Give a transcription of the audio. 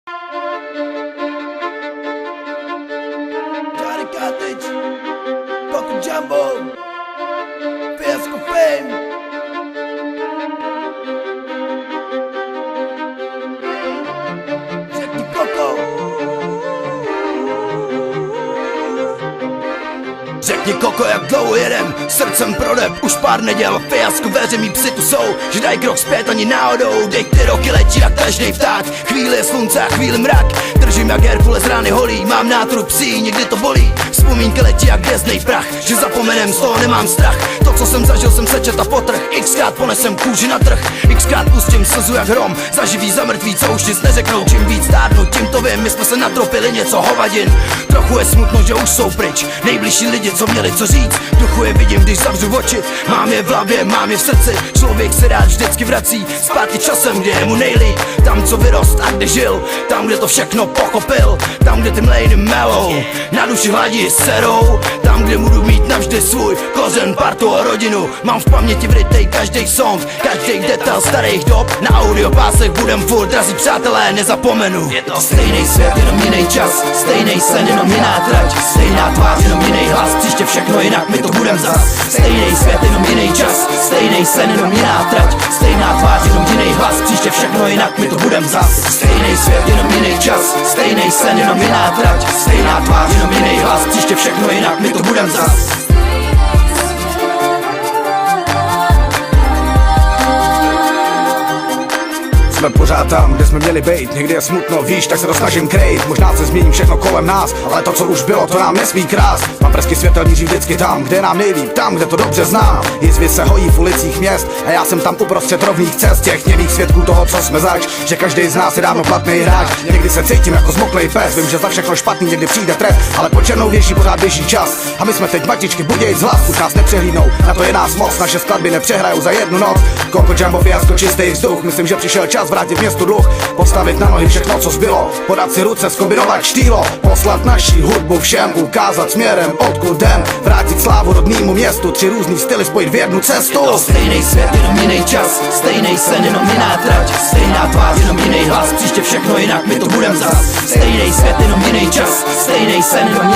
Johnny Cottage, Coco Jumbo, Fiasco Fame. Jackie Coco. Řekni Koko, jak dlouho jedem, srdcem prodeb, už pár neděl, fiasko veře, mý psi tu jsou, že daj krok zpět ani náhodou, dej ty roky letí jak každej vták, chvíli je slunce a chvíli mrak, držím jak Herkules rány holí, mám nátru psí, někdy to bolí, vzpomínky letí jak hvězdnej prach, že zapomenem, z toho nemám strach, to co jsem zažil jsem sečet a potrh, xkrát ponesem kůži na trh, xkrát pustím slzu jak hrom, za živý, za mrtvý, co už nic neřeknou, čím víc stárnu, tím to vím, my jsme se natropili něco hovadin, trochu je smutno, že už jsou pryč, nejbližší lidi, co měli co říct, v duchu je vidím, když zavřu oči, mám je v hlavě, mám je v srdci, člověk se rád vždycky vrací, zpátky časem, kde je mu nejlíp, tam co vyrost a kde žil, tam kde to všechno pochopil, tam kde ty mlejny melou, na duši hladí serou, tam kde budu mít navždy svůj kořen, partu a rodinu, mám v paměti vrytej každý song, každý detail starých dob, na audiopásech budem furt, drazí přátelé, nezapomenu. Je to stejný svět, jenom jiný čas, stejný sen, jenom jiná trať, stejná tvář, jenom jiný hlas, příště všechno jinak, my to budem zas. Stejný svět, jenom jiný čas, stejný sen, jenom jiná trať, stejná tvář, jenom jiný hlas, příště všechno jinak, my to budem zas. Stejný svět, jenom jiný čas, stejný sen, jenom jiná trať, stejná tvář, jenom jiný hlas, příště všechno jinak, my to budem zas. Jsme pořád tam, kde jsme měli být, někdy je smutno, víš, tak se to snažím krejt. Možná se změní všechno kolem nás, ale to, co už bylo, to nám nesmí krást. Paprsky světel míří vždycky tam, kde je nám nejlíp, tam, kde to dobře znám. Jizvy se hojí v ulicích měst a já jsem tam uprostřed rovných cest, těch němých svědků toho, co jsme zač, že každý z nás je dávno platný hráč. Někdy se cítím jako zmoklej pes, vím, že za všechno špatný někdy přijde trest, ale po černou věží pořád běží čas. A my jsme teď matičky, buděj z hlas, už nás nepřehlídnou, na to je nás moc, naše skladby nepřehrajou za jednu noc. Coco Jumbo, fiasko, čistý vzduch, myslím, že přišel čas vrátit městu dluh, postavit na nohy všechno, co zbylo, podat si ruce, zkombinovat štýlo, poslat naší hudbu všem, ukázat směrem, odkud jdem, vrátit slávu rodnému městu, 3 různý styly spojit v jednu cestu. Je to stejný svět, jenom jiný čas, stejný sen, jenom jiná trať, stejná tvář, jenom jiný hlas, příště všechno jinak, my to budem zas. Stejný svět, jenom jiný čas, stejný sen, jenom jiná